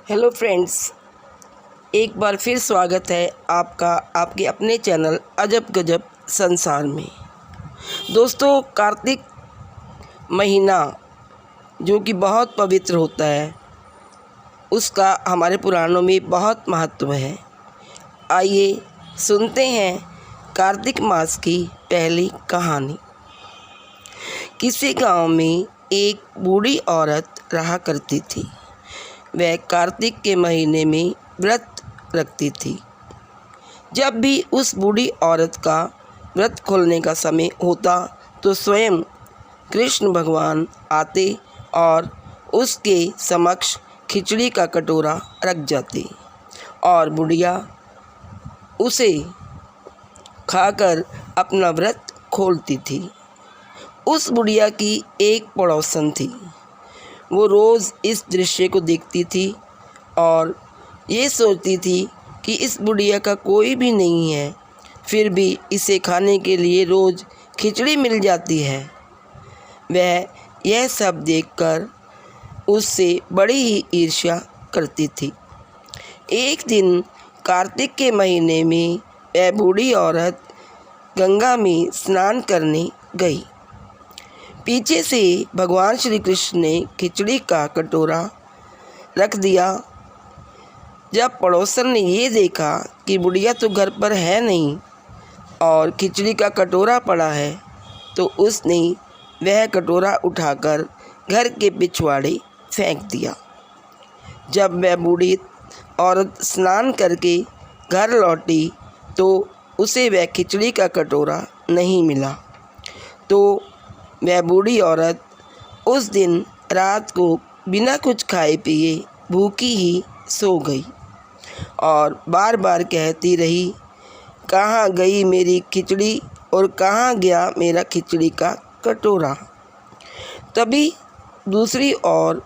Hello friends, एक बार फिर स्वागत है आपका आपके अपने चैनल अजब गजब संसार में। दोस्तों, कार्तिक महीना जो कि बहुत पवित्र होता है, उसका हमारे पुराणों में बहुत महत्व है। आइए सुनते हैं कार्तिक मास की पहली कहानी। किसी गांव में एक बूढ़ी औरत रहा करती थी। वह कार्तिक के महीने में व्रत रखती थी। जब भी उस बूढ़ी औरत का व्रत खोलने का समय होता तो स्वयं कृष्ण भगवान आते और उसके समक्ष खिचड़ी का कटोरा रख जाते और बुढ़िया उसे खाकर अपना व्रत खोलती थी। उस बुढ़िया की एक पड़ोसन थी। वो रोज़ इस दृश्य को देखती थी और ये सोचती थी कि इस बुढ़िया का कोई भी नहीं है, फिर भी इसे खाने के लिए रोज़ खिचड़ी मिल जाती है। वह यह सब देखकर उससे बड़ी ही ईर्ष्या करती थी। एक दिन कार्तिक के महीने में वह बूढ़ी औरत गंगा में स्नान करने गई। पीछे से भगवान श्री कृष्ण ने खिचड़ी का कटोरा रख दिया। जब पड़ोसन ने ये देखा कि बुढ़िया तो घर पर है नहीं और खिचड़ी का कटोरा पड़ा है, तो उसने वह कटोरा उठाकर घर के पिछवाड़े फेंक दिया। जब वह बूढ़ी औरत स्नान करके घर लौटी तो उसे वह खिचड़ी का कटोरा नहीं मिला। तो वह बूढ़ी औरत उस दिन रात को बिना कुछ खाए पिए भूखी ही सो गई और बार बार कहती रही, कहाँ गई मेरी खिचड़ी और कहाँ गया मेरा खिचड़ी का कटोरा। तभी दूसरी ओर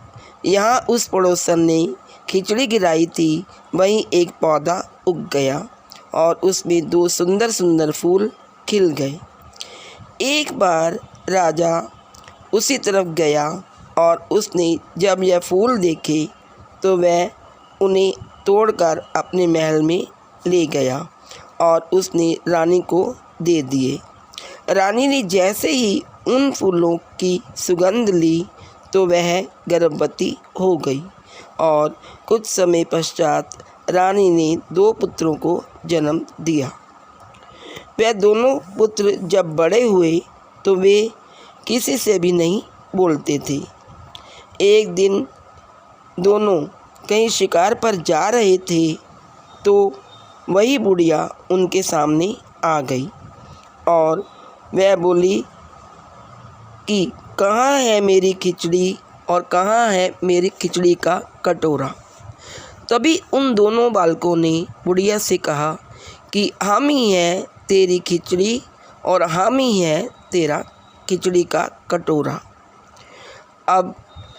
यहाँ उस पड़ोसन ने खिचड़ी गिराई थी, वहीं एक पौधा उग गया और उसमें दो सुंदर सुंदर फूल खिल गए। एक बार राजा उसी तरफ गया और उसने जब यह फूल देखे तो वह उन्हें तोड़कर अपने महल में ले गया और उसने रानी को दे दिए। रानी ने जैसे ही उन फूलों की सुगंध ली तो वह गर्भवती हो गई और कुछ समय पश्चात रानी ने 2 पुत्रों को जन्म दिया। वह दोनों पुत्र जब बड़े हुए तो वे किसी से भी नहीं बोलते थे। एक दिन दोनों कहीं शिकार पर जा रहे थे तो वही बुढ़िया उनके सामने आ गई और वह बोली कि कहाँ है मेरी खिचड़ी और कहाँ है मेरी खिचड़ी का कटोरा। तभी उन दोनों बालकों ने बुढ़िया से कहा कि हम ही हैं तेरी खिचड़ी और हम ही हैं तेरा खिचड़ी का कटोरा। अब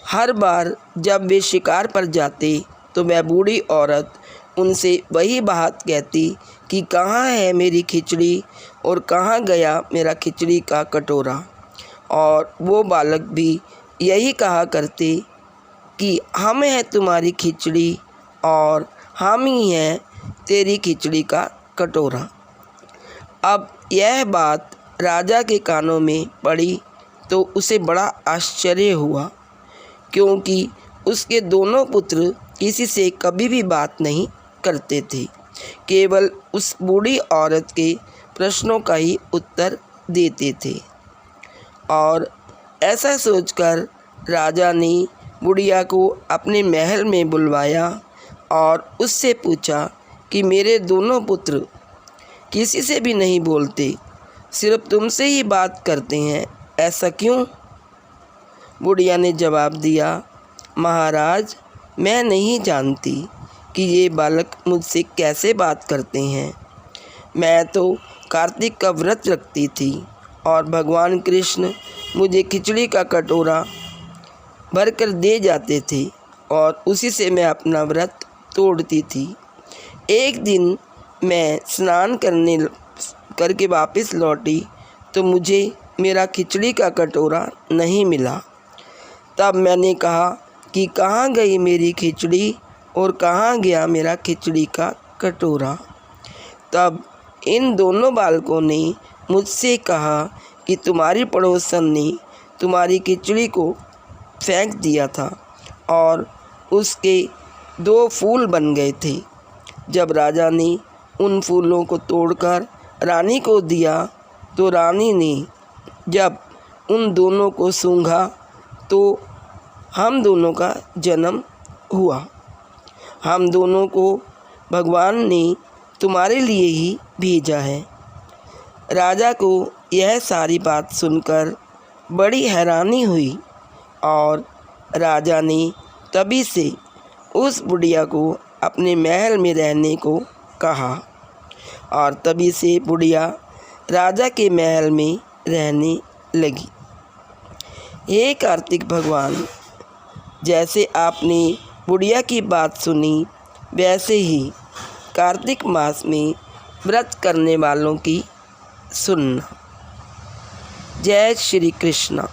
हर बार जब वे शिकार पर जाते तो वह बूढ़ी औरत उनसे वही बात कहती कि कहाँ है मेरी खिचड़ी और कहाँ गया मेरा खिचड़ी का कटोरा। और वो बालक भी यही कहा करते कि हम हैं तुम्हारी खिचड़ी और हम ही हैं तेरी खिचड़ी का कटोरा। अब यह बात राजा के कानों में पड़ी तो उसे बड़ा आश्चर्य हुआ, क्योंकि उसके दोनों पुत्र किसी से कभी भी बात नहीं करते थे, केवल उस बूढ़ी औरत के प्रश्नों का ही उत्तर देते थे। और ऐसा सोचकर राजा ने बुढ़िया को अपने महल में बुलवाया और उससे पूछा कि मेरे दोनों पुत्र किसी से भी नहीं बोलते, सिर्फ तुमसे ही बात करते हैं, ऐसा क्यों? बुढ़िया ने जवाब दिया, महाराज, मैं नहीं जानती कि ये बालक मुझसे कैसे बात करते हैं। मैं तो कार्तिक का व्रत रखती थी और भगवान कृष्ण मुझे खिचड़ी का कटोरा भरकर दे जाते थे और उसी से मैं अपना व्रत तोड़ती थी। एक दिन मैं स्नान करके वापस लौटी तो मुझे मेरा खिचड़ी का कटोरा नहीं मिला। तब मैंने कहा कि कहाँ गई मेरी खिचड़ी और कहाँ गया मेरा खिचड़ी का कटोरा। तब इन दोनों बालकों ने मुझसे कहा कि तुम्हारी पड़ोसन ने तुम्हारी खिचड़ी को फेंक दिया था और उसके 2 फूल बन गए थे। जब राजा ने उन फूलों को तोड़कर रानी को दिया तो रानी ने जब उन दोनों को सूंघा तो हम दोनों का जन्म हुआ। हम दोनों को भगवान ने तुम्हारे लिए ही भेजा है। राजा को यह सारी बात सुनकर बड़ी हैरानी हुई और राजा ने तभी से उस बुढ़िया को अपने महल में रहने को कहा और तभी से बुढ़िया राजा के महल में रहने लगी। हे कार्तिक भगवान, जैसे आपने बुढ़िया की बात सुनी वैसे ही कार्तिक मास में व्रत करने वालों की सुनना। जय श्री कृष्ण।